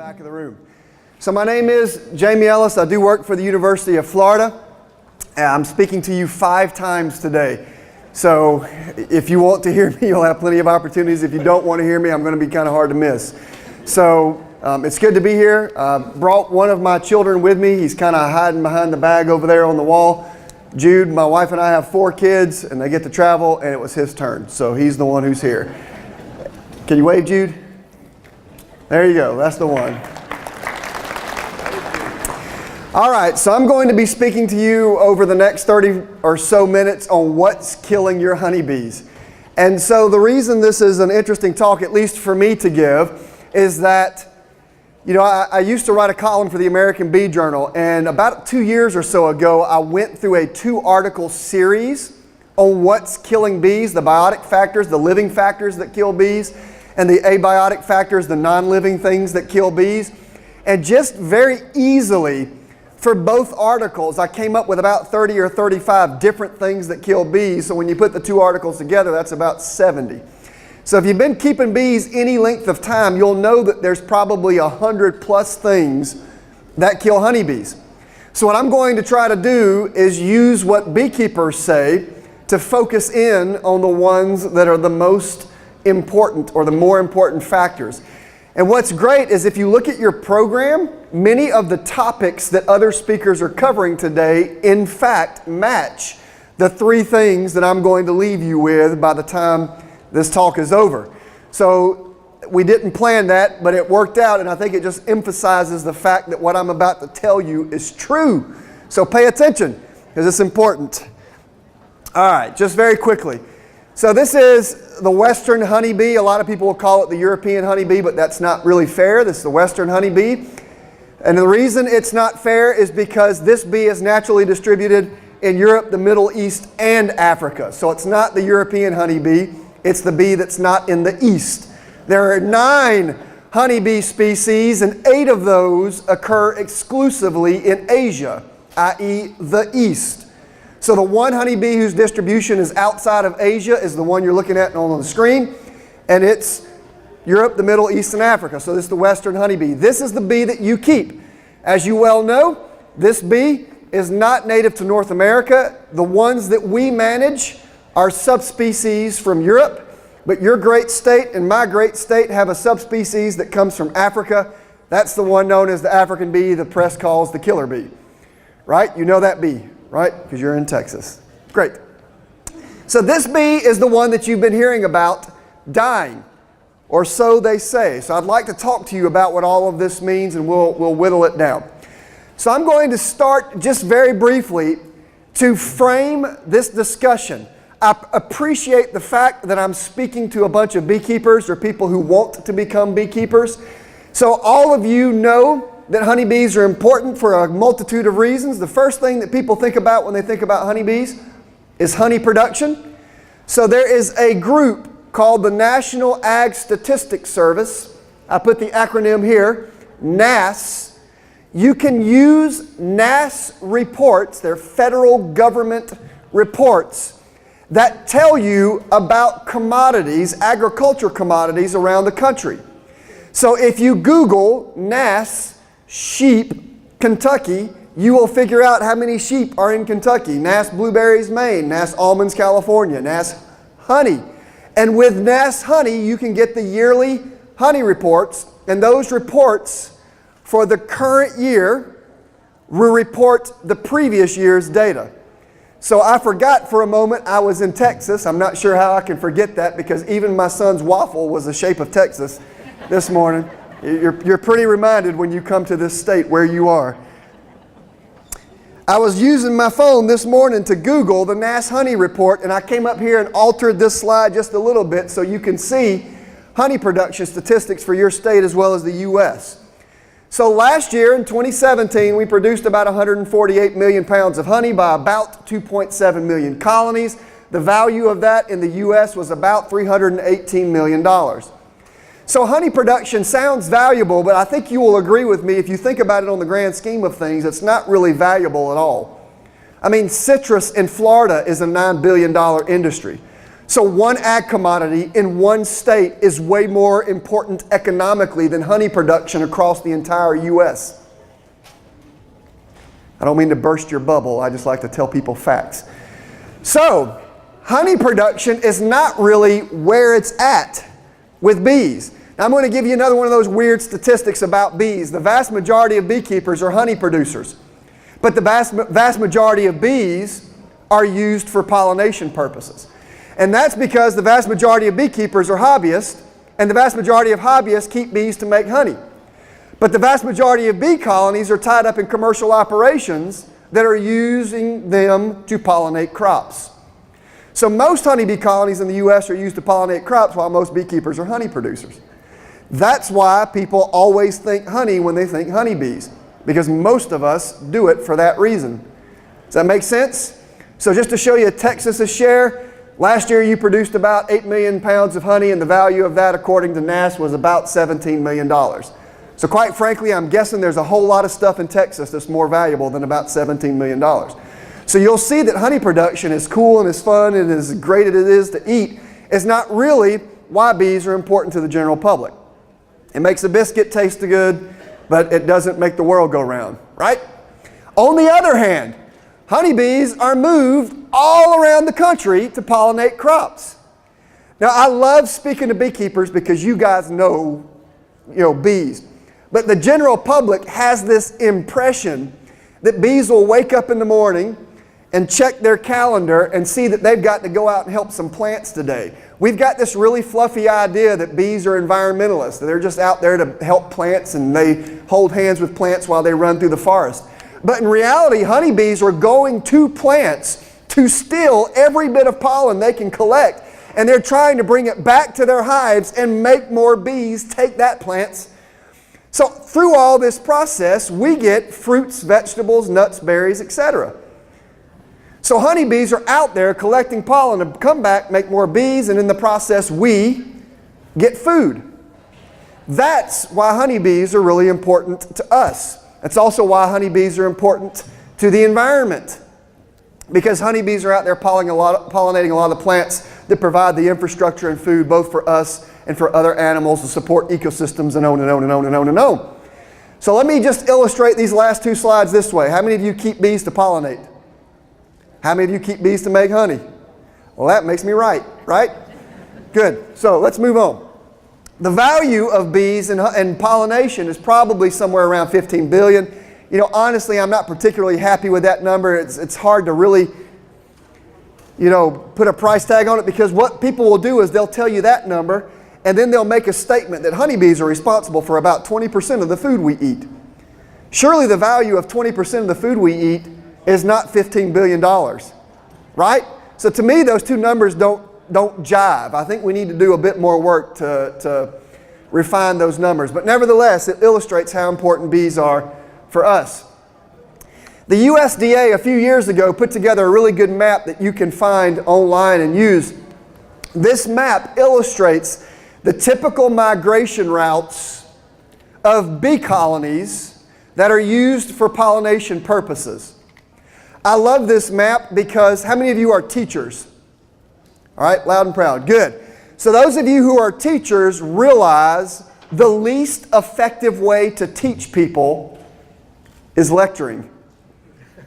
back of the room. So my name is Jamie Ellis. I do work for the University of Florida. I'm speaking to you 5 times today. So if you want to hear me, you'll have plenty of opportunities. If you don't want to hear me, I'm going to be kind of hard to miss. So it's good to be here. Brought one of my children with me. He's kind of hiding behind the bag over there on the wall. Jude, my wife and I have 4 kids, and they get to travel, and it was his turn. So he's the one who's here. Can you wave, Jude? There you go. That's the one. All right, so I'm going to be speaking to you over the next 30 or so minutes on what's killing your honeybees. And so the reason this is an interesting talk, at least for me to give, is that, you know, I used to write a column for the American Bee Journal, and about 2 years or so ago, I went through a 2-article series on what's killing bees, the biotic factors, the living factors that kill bees, and the abiotic factors, the non-living things that kill bees. And just very easily, for both articles, I came up with about 30 or 35 different things that kill bees. So when you put the 2 articles together, that's about 70. So if you've been keeping bees any length of time, you'll know that there's probably 100+ things that kill honeybees. So what I'm going to try to do is use what beekeepers say to focus in on the ones that are the most important or the more important factors. And what's great is if you look at your program, many of the topics that other speakers are covering today, in fact, match the 3 things that I'm going to leave you with by the time this talk is over. So we didn't plan that, but it worked out, and I think it just emphasizes the fact that what I'm about to tell you is true. So pay attention, because it's important. All right, just very quickly. So this is the Western honeybee. A lot of people will call it the European honeybee, but that's not really fair. This is the Western honeybee. And the reason it's not fair is because this bee is naturally distributed in Europe, the Middle East, and Africa. So it's not the European honeybee. It's the bee that's not in the East. There are 9 honeybee species, and 8 of those occur exclusively in Asia, i.e. the East. So the one honeybee whose distribution is outside of Asia is the one you're looking at on the screen, and it's Europe, the Middle East, and Africa. So this is the Western honeybee. This is the bee that you keep. As you well know, this bee is not native to North America. The ones that we manage are subspecies from Europe, but your great state and my great state have a subspecies that comes from Africa. That's the one known as the African bee the press calls the killer bee. Right? You know that bee, right? Because you're in Texas. Great. So this bee is the one that you've been hearing about dying, or so they say. So I'd like to talk to you about what all of this means, and we'll whittle it down. So I'm going to start just very briefly to frame this discussion. I appreciate the fact that I'm speaking to a bunch of beekeepers or people who want to become beekeepers. So all of you know that honeybees are important for a multitude of reasons. The first thing that people think about when they think about honeybees is honey production. So there is a group called the National Ag Statistics Service. I put the acronym here, NASS. You can use NASS reports, they're federal government reports, that tell you about commodities, agriculture commodities around the country. So if you Google NASS sheep Kentucky, you will figure out how many sheep are in Kentucky. NASS blueberries, Maine. NASS almonds, California. NASS honey. And with NASS honey, you can get the yearly honey reports, and those reports for the current year will report the previous year's data. So I forgot for a moment I was in Texas. I'm not sure how I can forget that, because even my son's waffle was the shape of Texas this morning. You're pretty reminded when you come to this state where you are. I was using my phone this morning to Google the NASS honey report, and I came up here and altered this slide just a little bit so you can see honey production statistics for your state as well as the U.S. So last year in 2017, we produced about 148 million pounds of honey by about 2.7 million colonies. The value of that in the U.S. was about $318 million. So honey production sounds valuable, but I think you will agree with me, if you think about it on the grand scheme of things, it's not really valuable at all. I mean, citrus in Florida is a $9 billion industry. So one ag commodity in one state is way more important economically than honey production across the entire U.S. I don't mean to burst your bubble. I just like to tell people facts. So honey production is not really where it's at with bees. Now, I'm going to give you another one of those weird statistics about bees. The vast majority of beekeepers are honey producers, but the vast majority of bees are used for pollination purposes. And that's because the vast majority of beekeepers are hobbyists, and the vast majority of hobbyists keep bees to make honey. But the vast majority of bee colonies are tied up in commercial operations that are using them to pollinate crops. So most honeybee colonies in the U.S. are used to pollinate crops, while most beekeepers are honey producers. That's why people always think honey when they think honeybees, because most of us do it for that reason. Does that make sense? So just to show you Texas's share, last year you produced about 8 million pounds of honey, and the value of that, according to NASS, was about $17 million. So quite frankly, I'm guessing there's a whole lot of stuff in Texas that's more valuable than about $17 million. So you'll see that honey production is cool and is fun and as great as it is to eat. It's not really why bees are important to the general public. It makes a biscuit taste good, but it doesn't make the world go round, right? On the other hand, honeybees are moved all around the country to pollinate crops. Now, I love speaking to beekeepers because you guys know bees. But the general public has this impression that bees will wake up in the morning and check their calendar and see that they've got to go out and help some plants today. We've got this really fluffy idea that bees are environmentalists. They're just out there to help plants and they hold hands with plants while they run through the forest. But in reality, honeybees are going to plants to steal every bit of pollen they can collect, and they're trying to bring it back to their hives and make more bees take that plants. So through all this process, we get fruits, vegetables, nuts, berries, etc. So honeybees are out there collecting pollen to come back, make more bees, and in the process we get food. That's why honeybees are really important to us. That's also why honeybees are important to the environment, because honeybees are out there pollinating a lot of the plants that provide the infrastructure and food both for us and for other animals to support ecosystems and on and on and on and on and on. So let me just illustrate these last two slides this way. How many of you keep bees to pollinate? How many of you keep bees to make honey? Well, that makes me right? Good. So let's move on. The value of bees and pollination is probably somewhere around 15 billion. Honestly, I'm not particularly happy with that number. It's hard to really, put a price tag on it, because what people will do is they'll tell you that number, and then they'll make a statement that honeybees are responsible for about 20% of the food we eat. Surely the value of 20% of the food we eat is not $15 billion, right? So to me, those two numbers don't jive. I think we need to do a bit more work to refine those numbers. But nevertheless, it illustrates how important bees are for us. The USDA a few years ago put together a really good map that you can find online and use. This map illustrates the typical migration routes of bee colonies that are used for pollination purposes. I love this map because how many of you are teachers? All right, loud and proud. Good. So those of you who are teachers realize the least effective way to teach people is lecturing.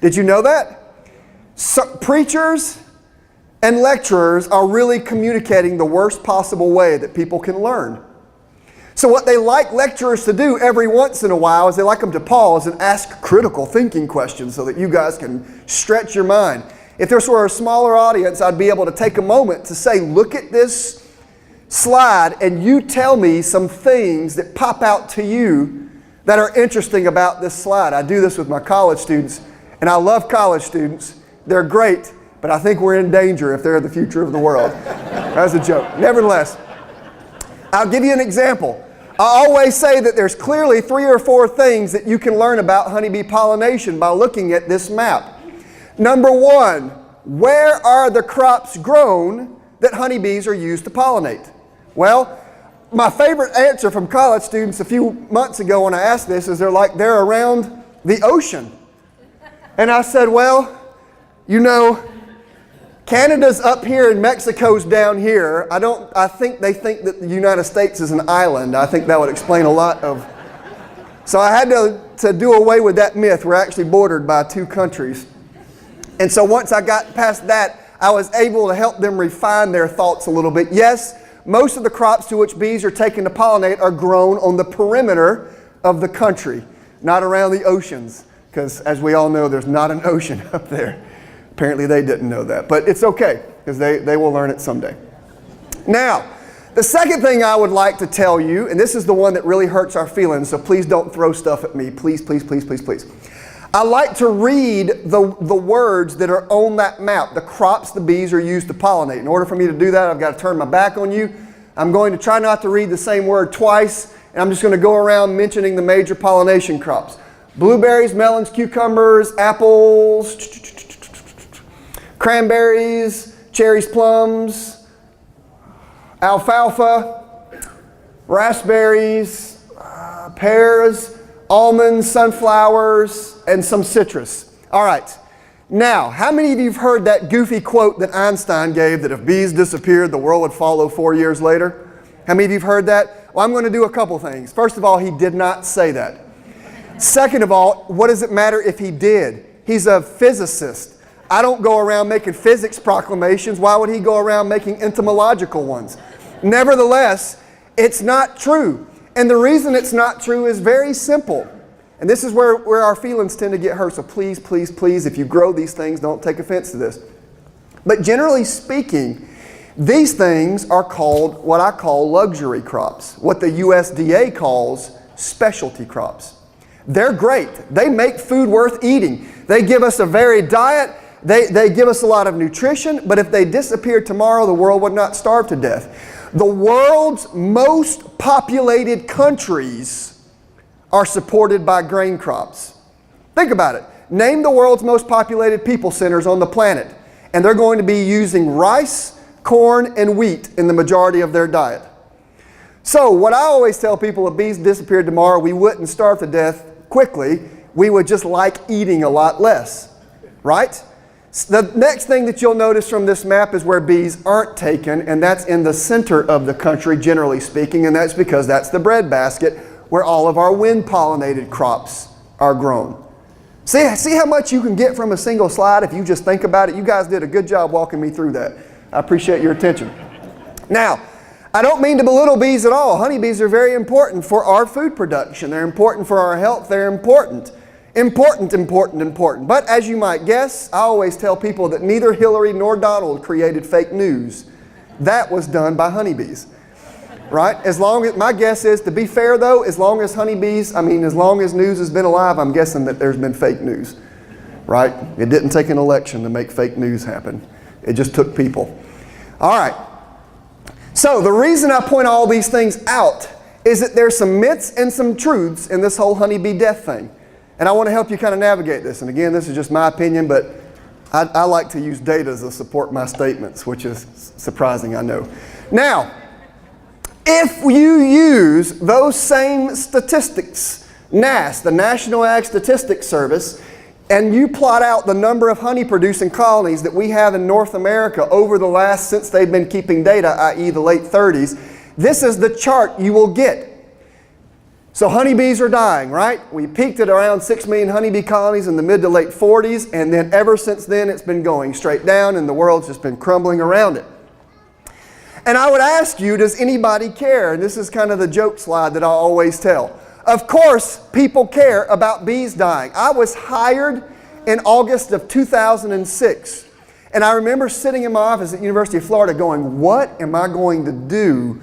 Did you know that? So, preachers and lecturers are really communicating the worst possible way that people can learn. So what they like lecturers to do every once in a while is they like them to pause and ask critical thinking questions so that you guys can stretch your mind. If this were a smaller audience, I'd be able to take a moment to say, look at this slide and you tell me some things that pop out to you that are interesting about this slide. I do this with my college students, and I love college students. They're great, but I think we're in danger if they're the future of the world. That's a joke. Nevertheless, I'll give you an example. I always say that there's clearly 3 or 4 things that you can learn about honeybee pollination by looking at this map. Number 1, where are the crops grown that honeybees are used to pollinate? Well, my favorite answer from college students a few months ago when I asked this is they're around the ocean. And I said, well, Canada's up here and Mexico's down here. I think they think that the United States is an island. I think that would explain a lot of... So I had to do away with that myth. We're actually bordered by 2 countries. And so once I got past that, I was able to help them refine their thoughts a little bit. Yes, most of the crops to which bees are taken to pollinate are grown on the perimeter of the country, not around the oceans, because as we all know, there's not an ocean up there. Apparently they didn't know that, but it's okay, because they will learn it someday. Now, the second thing I would like to tell you, and this is the one that really hurts our feelings, so please don't throw stuff at me. Please, please, please, please, please. I like to read the words that are on that map, the crops the bees are used to pollinate. In order for me to do that, I've got to turn my back on you. I'm going to try not to read the same word twice, and I'm just going to go around mentioning the major pollination crops. Blueberries, melons, cucumbers, apples, cranberries, cherries, plums, alfalfa, raspberries, pears, almonds, sunflowers, and some citrus. All right. Now, how many of you have heard that goofy quote that Einstein gave that if bees disappeared, the world would follow 4 years later? How many of you have heard that? Well, I'm going to do a couple things. First of all, he did not say that. Second of all, what does it matter if he did? He's a physicist. I don't go around making physics proclamations. Why would he go around making entomological ones? Nevertheless, it's not true. And the reason it's not true is very simple. And this is where our feelings tend to get hurt. So please, please, please, if you grow these things, don't take offense to this. But generally speaking, these things are called what I call luxury crops, what the USDA calls specialty crops. They're great. They make food worth eating. They give us a varied diet. They give us a lot of nutrition, but if they disappeared tomorrow, the world would not starve to death. The world's most populated countries are supported by grain crops. Think about it. Name the world's most populated people centers on the planet, and they're going to be using rice, corn, and wheat in the majority of their diet. So what I always tell people, if bees disappeared tomorrow, we wouldn't starve to death quickly. We would just like eating a lot less, right? The next thing that you'll notice from this map is where bees aren't taken, and that's in the center of the country, generally speaking, and that's because that's the breadbasket where all of our wind-pollinated crops are grown. See how much you can get from a single slide if you just think about it? You guys did a good job walking me through that. I appreciate your attention. Now, I don't mean to belittle bees at all. Honeybees are very important for our food production. They're important for our health. They're important. Important. But as you might guess, I always tell people that neither Hillary nor Donald created fake news. That was done by honeybees, right? As long as, my guess is, to be fair though, as long as news has been alive, I'm guessing that there's been fake news, right? It didn't take an election to make fake news happen. It just took people. All right. So the reason I point all these things out is that there's some myths and some truths in this whole honeybee death thing. And I want to help you kind of navigate this. And again, this is just my opinion, but I like to use data to support my statements, which is surprising, I know. Now, if you use those same statistics, NASS, the National Ag Statistics Service, and you plot out the number of honey-producing colonies that we have in North America over the last, since they've been keeping data, i.e. the late 30s, this is the chart you will get. So honeybees are dying, right? We peaked at around 6 million honeybee colonies in the mid to late 40s, and then ever since then it's been going straight down and the world's just been crumbling around it. And I would ask you, does anybody care? And this is kind of the joke slide that I always tell. Of course, people care about bees dying. I was hired in August of 2006, and I remember sitting in my office at the University of Florida going, what am I going to do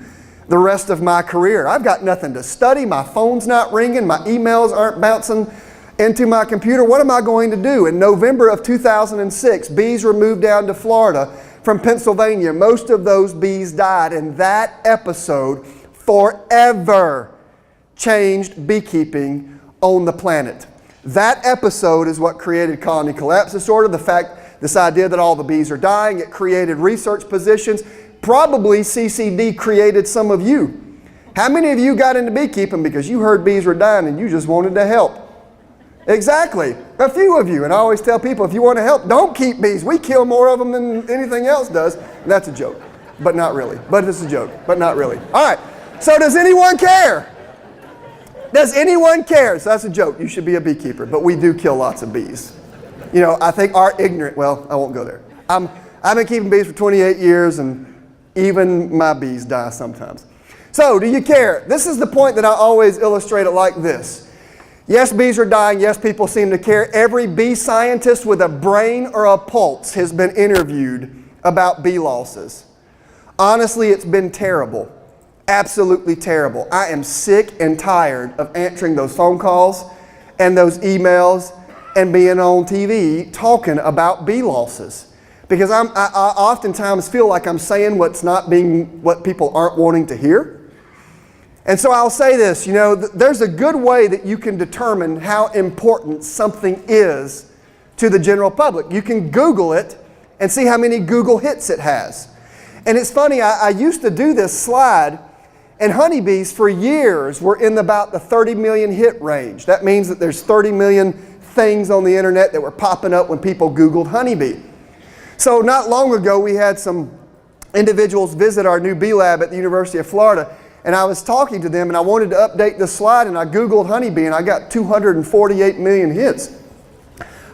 the rest of my career? I've got nothing to study. My phone's not ringing. My emails aren't bouncing into my computer. What am I going to do? In November of 2006, bees were moved down to Florida from Pennsylvania. Most of those bees died, and that episode forever changed beekeeping on the planet. That episode is what created colony collapse disorder. This idea that all the bees are dying, it created research positions. Probably CCD created some of you. How many of you got into beekeeping because you heard bees were dying and you just wanted to help? Exactly. A few of you. And I always tell people, if you want to help, don't keep bees. We kill more of them than anything else does. And that's a joke. But not really. But it's a joke. But not really. All right. So does anyone care? Does anyone care? So that's a joke. You should be a beekeeper. But we do kill lots of bees. You know, I think our ignorant, well, I won't go there. I've been keeping bees for 28 years, and even my bees die sometimes. So, do you care? This is the point that I always illustrate it like this. Yes, bees are dying. Yes, people seem to care. Every bee scientist with a brain or a pulse has been interviewed about bee losses. Honestly, it's been terrible. Absolutely terrible. I am sick and tired of answering those phone calls and those emails and being on TV talking about bee losses. Because I oftentimes feel like I'm saying what people aren't wanting to hear. And so I'll say this, you know, there's a good way that you can determine how important something is to the general public. You can Google it and see how many Google hits it has. And it's funny, I used to do this slide, and honeybees for years were in about the 30 million hit range. That means that there's 30 million things on the internet that were popping up when people Googled honeybee. So not long ago, we had some individuals visit our new bee lab at the University of Florida, and I was talking to them, and I wanted to update the slide, and I Googled honeybee, and I got 248 million hits.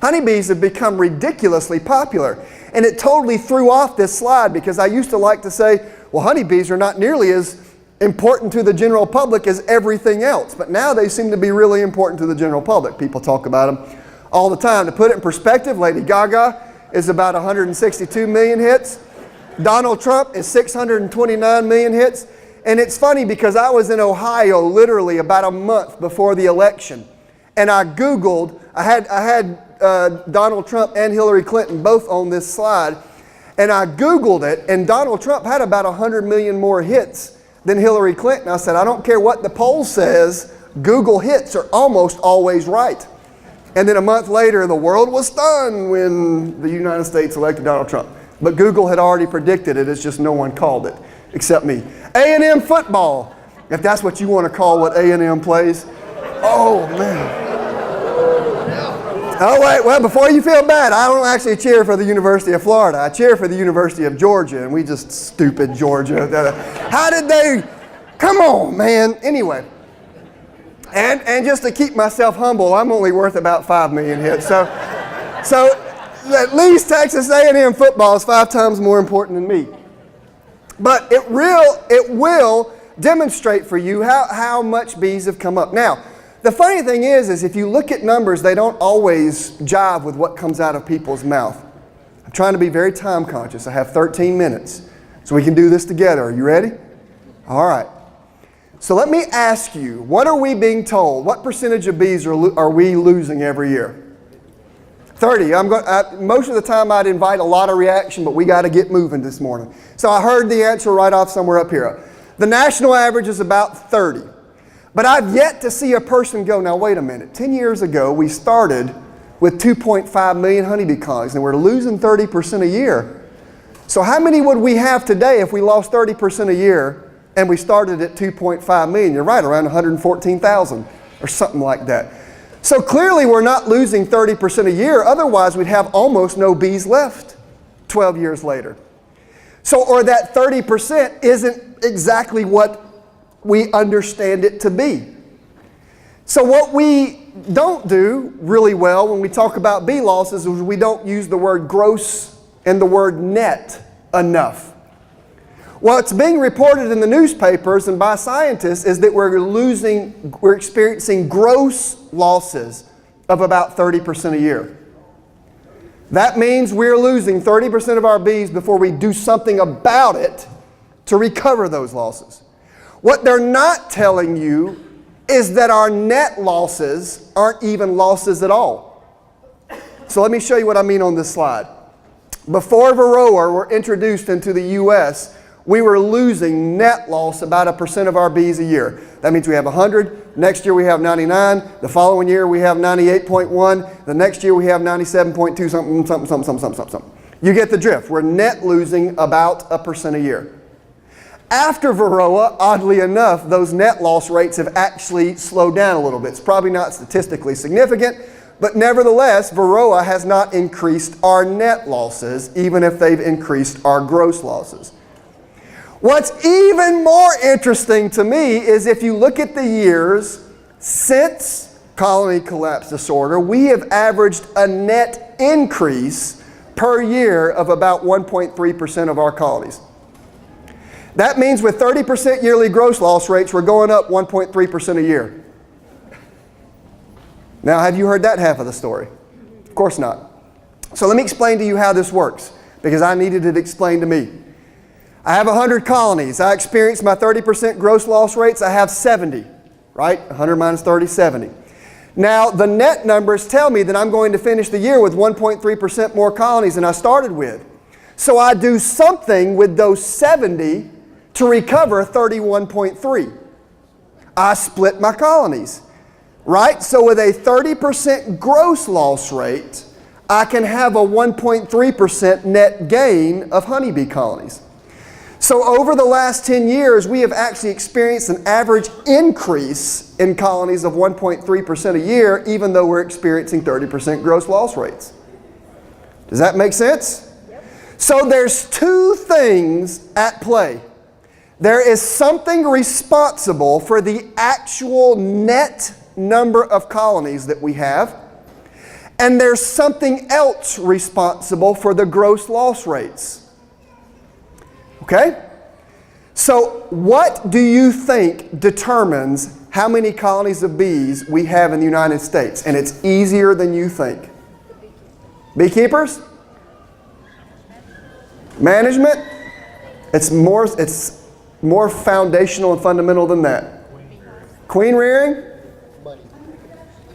Honeybees have become ridiculously popular, and it totally threw off this slide because I used to like to say, well, honeybees are not nearly as important to the general public as everything else, but now they seem to be really important to the general public. People talk about them all the time. To put it in perspective, Lady Gaga is about 162 million hits. Donald Trump is 629 million hits. And it's funny because I was in Ohio literally about a month before the election, and I Googled, I had Donald Trump and Hillary Clinton both on this slide, and I Googled it, and Donald Trump had about 100 million more hits than Hillary Clinton. I said, I don't care what the poll says, Google hits are almost always right. And then a month later, the world was stunned when the United States elected Donald Trump. But Google had already predicted it, it's just no one called it, except me. A&M football, if that's what you want to call what A&M plays. Oh, man. Oh, wait, well, before you feel bad, I don't actually cheer for the University of Florida. I cheer for the University of Georgia, and we just stupid Georgia. How did they, come on, man. Anyway, and just to keep myself humble, I'm only worth about 5 million hits. So at least Texas A&M football is 5 times more important than me. But it will demonstrate for you how much bees have come up. Now, the funny thing is if you look at numbers, they don't always jive with what comes out of people's mouth. I'm trying to be very time conscious. I have 13 minutes, so we can do this together. Are you ready? All right. So let me ask you, what are we being told? What percentage of bees are we losing every year? 30. Most of the time I'd invite a lot of reaction, but we got to get moving this morning. So I heard the answer right off somewhere up here. The national average is about 30. But I've yet to see a person go, now wait a minute, 10 years ago we started with 2.5 million honeybee colonies and we're losing 30% a year. So how many would we have today if we lost 30% a year and we started at 2.5 million? You're right, around 114,000 or something like that. So clearly we're not losing 30% a year, otherwise we'd have almost no bees left 12 years later. So, or that 30% isn't exactly what we understand it to be. So what we don't do really well when we talk about bee losses is we don't use the word gross and the word net enough. What's being reported in the newspapers and by scientists is that we're experiencing gross losses of about 30% a year. That means we're losing 30% of our bees before we do something about it to recover those losses. What they're not telling you is that our net losses aren't even losses at all. So let me show you what I mean on this slide. Before Varroa were introduced into the U.S., we were losing net loss about 1% of our bees a year. That means we have 100, next year we have 99, the following year we have 98.1, the next year we have 97.2, something. You get the drift. We're net losing about 1% a year. After Varroa, oddly enough, those net loss rates have actually slowed down a little bit. It's probably not statistically significant, But nevertheless, Varroa has not increased our net losses, even if they've increased our gross losses. What's even more interesting to me is if you look at the years since colony collapse disorder, we have averaged a net increase per year of about 1.3% of our colonies. That means with 30% yearly gross loss rates, we're going up 1.3% a year. Now, have you heard that half of the story? Of course not. So let me explain to you how this works, because I needed it explained to me. I have 100 colonies. I experienced my 30% gross loss rates. I have 70, right? 100 minus 30, 70. Now, the net numbers tell me that I'm going to finish the year with 1.3% more colonies than I started with. So I do something with those 70 to recover 31.3. I split my colonies, right? So with a 30% gross loss rate, I can have a 1.3% net gain of honeybee colonies. So over the last 10 years, we have actually experienced an average increase in colonies of 1.3% a year, even though we're experiencing 30% gross loss rates. Does that make sense? Yep. So there's two things at play. There is something responsible for the actual net number of colonies that we have, and there's something else responsible for the gross loss rates. Okay? So what do you think determines how many colonies of bees we have in the United States? And it's easier than you think. Beekeepers? Management? It's more foundational and fundamental than that. Queen rearing?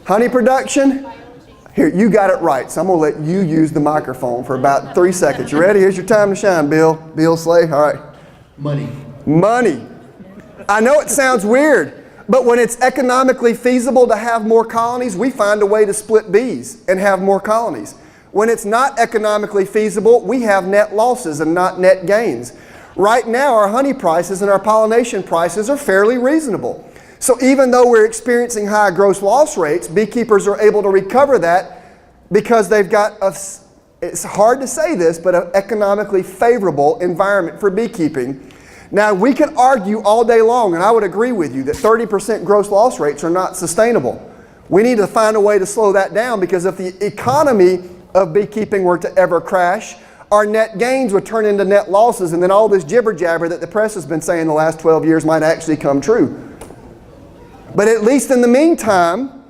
Honey production? Here, you got it right, so I'm going to let you use the microphone for about 3 seconds. You ready? Here's your time to shine, Bill. Bill Slay, all right. Money. Money. I know it sounds weird, but when it's economically feasible to have more colonies, we find a way to split bees and have more colonies. When it's not economically feasible, we have net losses and not net gains. Right now, our honey prices and our pollination prices are fairly reasonable. So even though we're experiencing high gross loss rates, beekeepers are able to recover that because they've got it's hard to say this, but an economically favorable environment for beekeeping. Now, we can argue all day long, and I would agree with you, that 30% gross loss rates are not sustainable. We need to find a way to slow that down, because if the economy of beekeeping were to ever crash, our net gains would turn into net losses, and then all this jibber jabber that the press has been saying the last 12 years might actually come true. But at least in the meantime,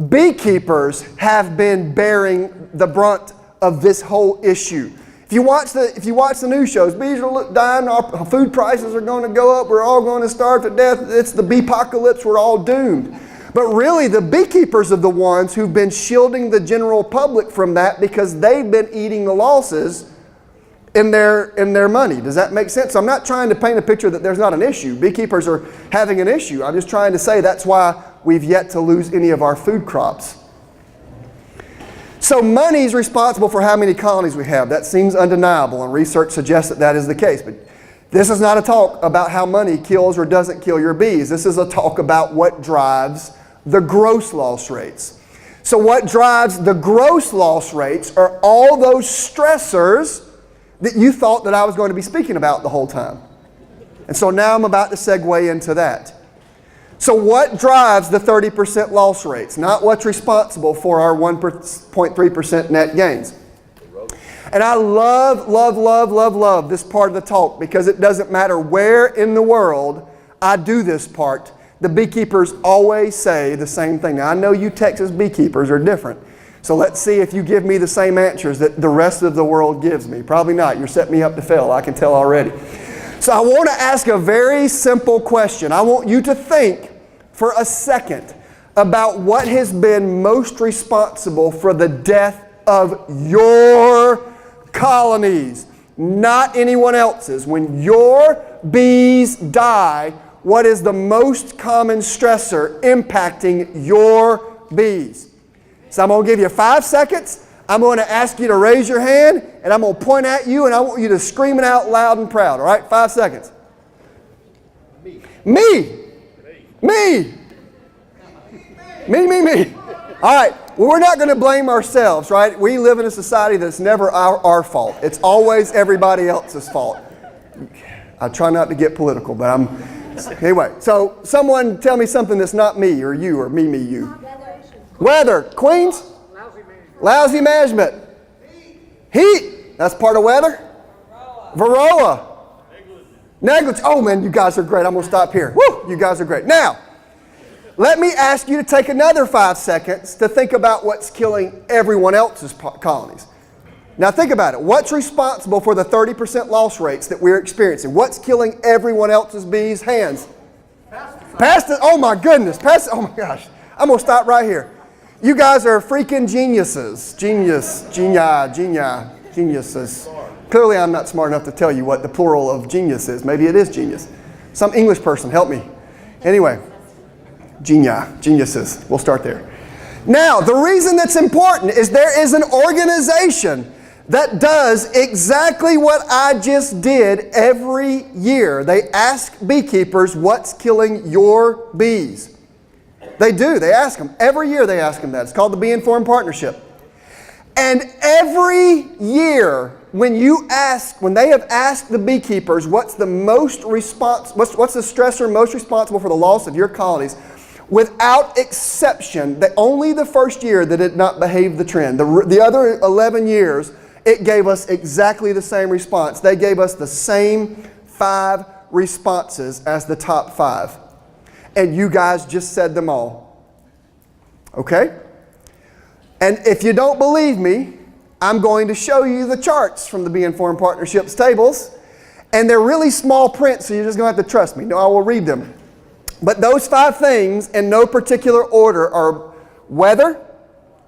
beekeepers have been bearing the brunt of this whole issue. If you watch the news shows, bees are dying, our food prices are going to go up, we're all going to starve to death, it's the bee-apocalypse, we're all doomed. But really, the beekeepers are the ones who've been shielding the general public from that, because they've been eating the losses in their money. Does that make sense? So I'm not trying to paint a picture that there's not an issue. Beekeepers are having an issue. I'm just trying to say that's why we've yet to lose any of our food crops. So money is responsible for how many colonies we have. That seems undeniable, and research suggests that that is the case. But this is not a talk about how money kills or doesn't kill your bees. This is a talk about what drives the gross loss rates. So what drives the gross loss rates are all those stressors that you thought that I was going to be speaking about the whole time. And so now I'm about to segue into that. So what drives the 30% loss rates? Not what's responsible for our 1.3% net gains. And I love this part of the talk, because it doesn't matter where in the world I do this part, the beekeepers always say the same thing. Now, I know you Texas beekeepers are different. So let's see if you give me the same answers that the rest of the world gives me. Probably not. You're setting me up to fail. I can tell already. So I want to ask a very simple question. I want you to think for a second about what has been most responsible for the death of your colonies, not anyone else's. When your bees die, what is the most common stressor impacting your bees? So I'm going to give you 5 seconds. I'm going to ask you to raise your hand, and I'm going to point at you, and I want you to scream it out loud and proud. All right? 5 seconds. Me. Me. Me. Me. Me. Me. All right, well, we're not going to blame ourselves, right? We live in a society that's never our fault. It's always everybody else's fault. I try not to get political, but anyway, so someone tell me something that's not me or you or me, you. Weather. Queens? Lousy management. Heat. That's part of weather. Varroa. Negligence. Oh man, you guys are great. I'm going to stop here. Woo, you guys are great. Now, let me ask you to take another 5 seconds to think about what's killing everyone else's colonies. Now think about it. What's responsible for the 30% loss rates that we're experiencing? What's killing everyone else's bees? Hands. Pesticides. Oh my goodness. Oh my gosh. I'm going to stop right here. You guys are freaking geniuses. Geniuses. Clearly I'm not smart enough to tell you what the plural of genius is. Maybe it is genius. Some English person, help me. Anyway, geniuses. We'll start there. Now, the reason that's important is there is an organization that does exactly what I just did every year. They ask beekeepers, what's killing your bees? They do. They ask them. Every year they ask them that. It's called the Bee Informed Partnership. And every year when they have asked the beekeepers what's the stressor most responsible for the loss of your colonies, without exception, only the first year that it did not behave the trend. The other 11 years, it gave us exactly the same response. They gave us the same 5 responses as the top 5. And you guys just said them all. Okay? And if you don't believe me, I'm going to show you the charts from the Bee Informed Partnerships tables. And they're really small print, so you're just going to have to trust me. No, I will read them. But those 5 things in no particular order are weather,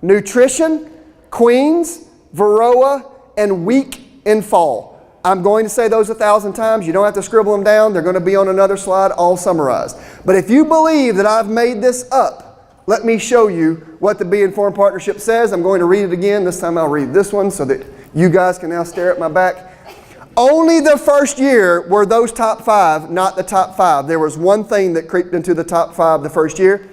nutrition, queens, varroa, and weak in fall. I'm going to say those 1,000 times. You don't have to scribble them down. They're going to be on another slide, all summarized. But if you believe that I've made this up, let me show you what the Bee Informed Partnership says. I'm going to read it again. This time I'll read this one so that you guys can now stare at my back. Only the first year were those top 5, not the top 5. There was one thing that creeped into the top 5 the first year.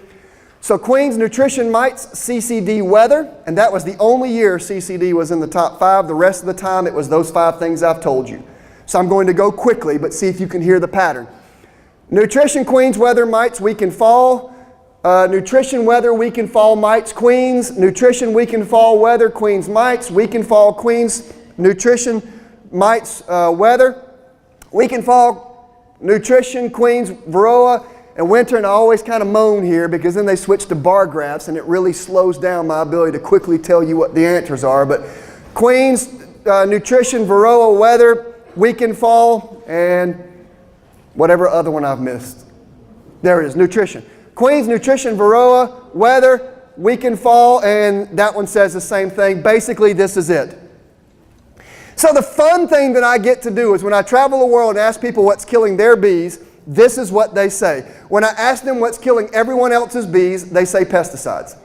So Queen's Nutrition Mites, CCD Weather, and that was the only year CCD was in the top 5. The rest of the time it was those 5 things I've told you. So I'm going to go quickly, but see if you can hear the pattern. Nutrition, Queen's, Weather, Mites, weak in fall. Nutrition, Weather, weak in fall, Mites, Queens. Nutrition, weak in fall, Weather, Queens, Mites. Weak in fall, Queens. Nutrition, Mites, Weather. Weak in fall, Nutrition, Queens, Varroa. And winter, and I always kind of moan here because then they switch to bar graphs and it really slows down my ability to quickly tell you what the answers are. But Queens, Nutrition, Varroa, Weather, weak in fall, and whatever other one I've missed. There it is, Nutrition. Queens, Nutrition, Varroa, Weather, weak in fall, and that one says the same thing. Basically, this is it. So the fun thing that I get to do is when I travel the world and ask people what's killing their bees, this is what they say. When I ask them what's killing everyone else's bees, they say pesticides.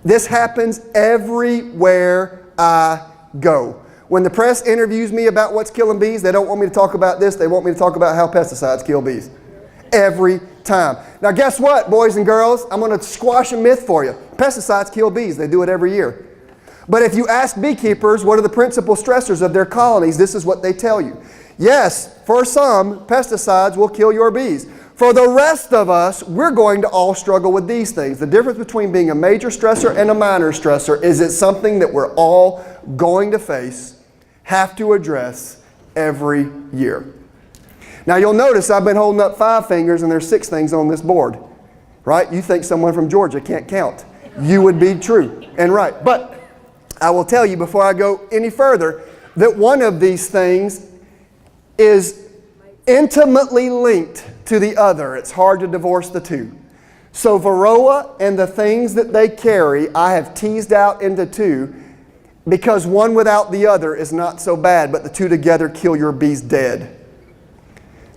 This happens everywhere I go. When the press interviews me about what's killing bees, they don't want me to talk about this. They want me to talk about how pesticides kill bees. Every time. Now guess what, boys and girls? I'm going to squash a myth for you. Pesticides kill bees. They do it every year. But if you ask beekeepers what are the principal stressors of their colonies, this is what they tell you. Yes, for some, pesticides will kill your bees. For the rest of us, we're going to all struggle with these things. The difference between being a major stressor and a minor stressor is it's something that we're all going to face, have to address every year. Now you'll notice I've been holding up 5 fingers and there's 6 things on this board. Right? You think someone from Georgia can't count. You would be true and right. But I will tell you before I go any further that one of these things is intimately linked to the other. It's hard to divorce the two. So Varroa and the things that they carry, I have teased out into 2 because one without the other is not so bad, but the 2 together kill your bees dead.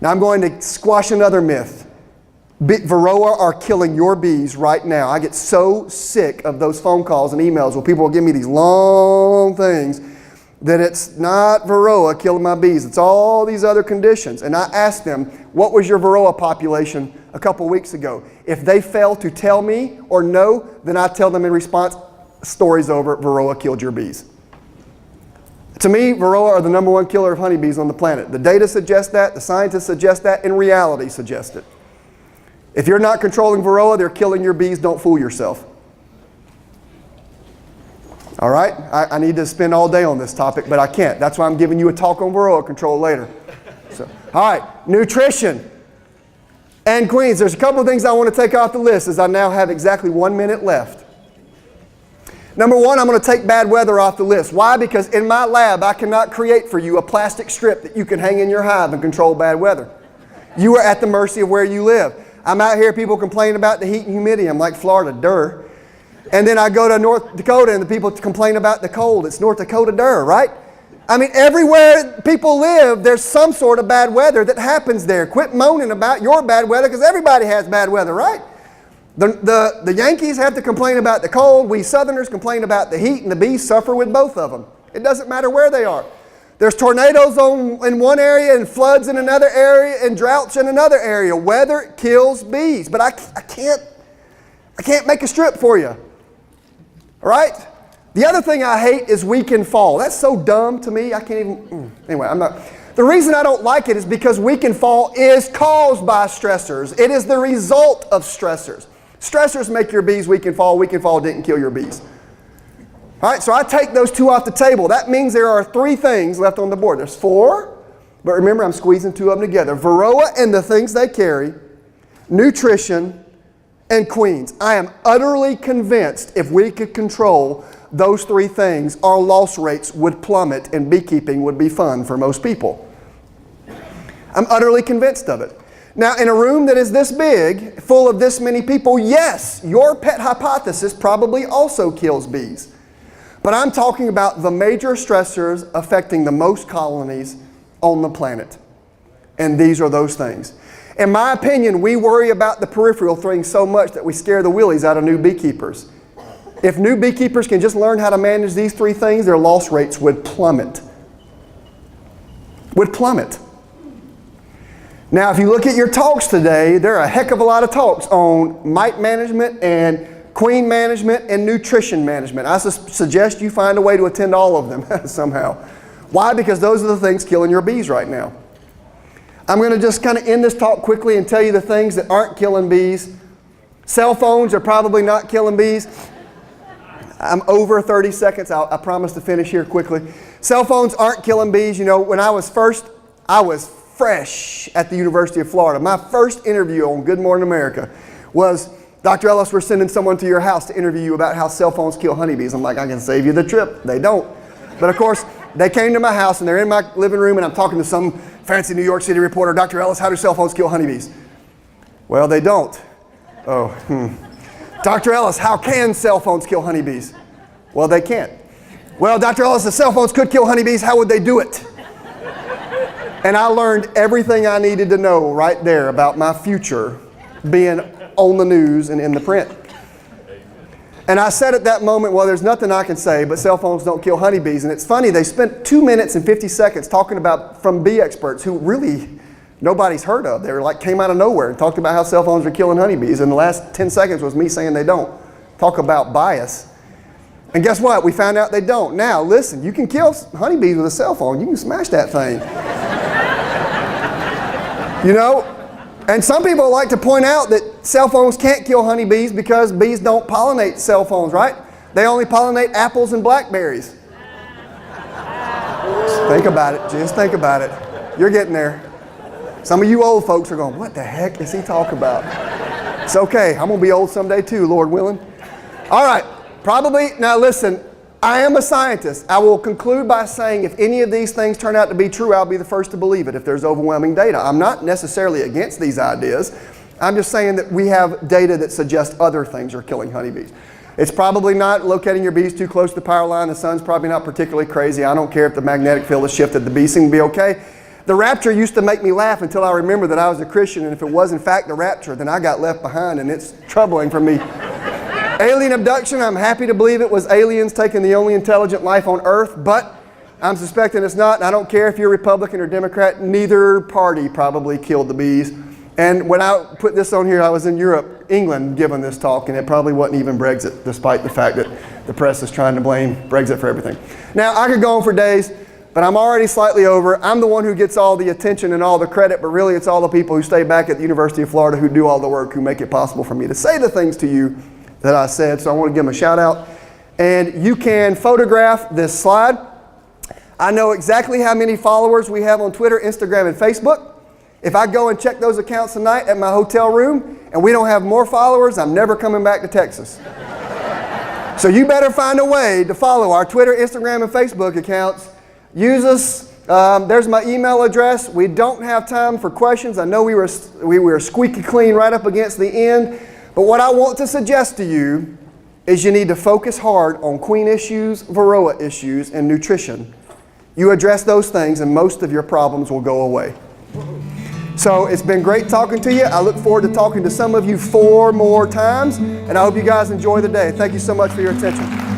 Now I'm going to squash another myth. Varroa are killing your bees right now. I get so sick of those phone calls and emails where people will give me these long things that it's not Varroa killing my bees. It's all these other conditions. And I ask them, What was your Varroa population a couple weeks ago? If they fail to tell me or no, then I tell them in response, story's over, Varroa killed your bees. To me, Varroa are the number one killer of honeybees on the planet. The data suggests that, the scientists suggest that, and reality suggests it. If you're not controlling Varroa, they're killing your bees. Don't fool yourself. All right? I need to spend all day on this topic, but I can't. That's why I'm giving you a talk on Varroa control later. So, all right, nutrition and queens. There's a couple of things I want to take off the list as I now have exactly 1 minute left. Number one, I'm going to take bad weather off the list. Why? Because in my lab, I cannot create for you a plastic strip that you can hang in your hive and control bad weather. You are at the mercy of where you live. I'm out here, people complain about the heat and humidity. I'm like, Florida, durr. And then I go to North Dakota and the people complain about the cold. It's North Dakota, durr, right? I mean, everywhere people live, there's some sort of bad weather that happens there. Quit moaning about your bad weather because everybody has bad weather, right? The Yankees have to complain about the cold. We Southerners complain about the heat, and the bees suffer with both of them. It doesn't matter where they are. There's tornadoes in one area and floods in another area and droughts in another area. Weather kills bees, but I can't make a strip for you. All right? The other thing I hate is weekend fall. That's so dumb to me. I can't even. Anyway, I'm not. The reason I don't like it is because weekend fall is caused by stressors. It is the result of stressors. Stressors make your bees weekend fall. Weekend fall didn't kill your bees. All right, so I take those two off the table. That means there are 3 things left on the board. There's 4, but remember I'm squeezing 2 of them together. Varroa and the things they carry, nutrition, and queens. I am utterly convinced if we could control those 3 things, our loss rates would plummet and beekeeping would be fun for most people. I'm utterly convinced of it. Now, in a room that is this big, full of this many people, yes, your pet hypothesis probably also kills bees. But I'm talking about the major stressors affecting the most colonies on the planet. And these are those things. In my opinion, we worry about the peripheral things so much that we scare the willies out of new beekeepers. If new beekeepers can just learn how to manage these 3 things, their loss rates would plummet. Would plummet. Now, if you look at your talks today, there are a heck of a lot of talks on mite management and queen management and nutrition management. I suggest you find a way to attend all of them somehow. Why? Because those are the things killing your bees right now. I'm going to just kind of end this talk quickly and tell you the things that aren't killing bees. Cell phones are probably not killing bees. I'm over 30 seconds. I promise to finish here quickly. Cell phones aren't killing bees. You know, when I was fresh at the University of Florida. My first interview on Good Morning America was, Dr. Ellis, we're sending someone to your house to interview you about how cell phones kill honeybees. I'm like, I can save you the trip. They don't. But of course, they came to my house and they're in my living room and I'm talking to some fancy New York City reporter, Dr. Ellis, how do cell phones kill honeybees? Well, they don't. Dr. Ellis, how can cell phones kill honeybees? Well, they can't. Well, Dr. Ellis, the cell phones could kill honeybees. How would they do it? And I learned everything I needed to know right there about my future being on the news and in the print. And I said at that moment, well, there's nothing I can say, but cell phones don't kill honeybees. And it's funny, they spent 2 minutes and 50 seconds talking about, from bee experts who really nobody's heard of. They were like, came out of nowhere and talked about how cell phones are killing honeybees. And the last 10 seconds was me saying they don't. Talk about bias. And guess what? We found out they don't. Now, listen, you can kill honeybees with a cell phone. You can smash that thing. You know? And some people like to point out that cell phones can't kill honeybees because bees don't pollinate cell phones, right? They only pollinate apples and blackberries. Just think about it. Just think about it. You're getting there. Some of you old folks are going, what the heck is he talking about? It's okay. I'm going to be old someday too, Lord willing. All right. Probably, now listen, I am a scientist. I will conclude by saying if any of these things turn out to be true, I'll be the first to believe it if there's overwhelming data. I'm not necessarily against these ideas. I'm just saying that we have data that suggests other things are killing honeybees. It's probably not locating your bees too close to the power line. The sun's probably not particularly crazy. I don't care if the magnetic field is shifted. The bees seem to be okay. The rapture used to make me laugh until I remembered that I was a Christian, and if it was in fact the rapture, then I got left behind, and it's troubling for me. Alien abduction, I'm happy to believe it was aliens taking the only intelligent life on Earth, but I'm suspecting it's not, and I don't care if you're Republican or Democrat, neither party probably killed the bees. And when I put this on here, I was in Europe, England, giving this talk, and it probably wasn't even Brexit, despite the fact that the press is trying to blame Brexit for everything. Now, I could go on for days, but I'm already slightly over. I'm the one who gets all the attention and all the credit, but really it's all the people who stay back at the University of Florida who do all the work, who make it possible for me to say the things to you that I said. So I want to give them a shout out. And you can photograph this slide. I know exactly how many followers we have on Twitter, Instagram, and Facebook. If I go and check those accounts tonight at my hotel room and we don't have more followers, I'm never coming back to Texas. So you better find a way to follow our Twitter, Instagram, and Facebook accounts. Use us. There's my email address. We don't have time for questions. I know we were squeaky clean right up against the end. But what I want to suggest to you is you need to focus hard on queen issues, varroa issues, and nutrition. You address those things and most of your problems will go away. So it's been great talking to you. I look forward to talking to some of you 4 more times, and I hope you guys enjoy the day. Thank you so much for your attention.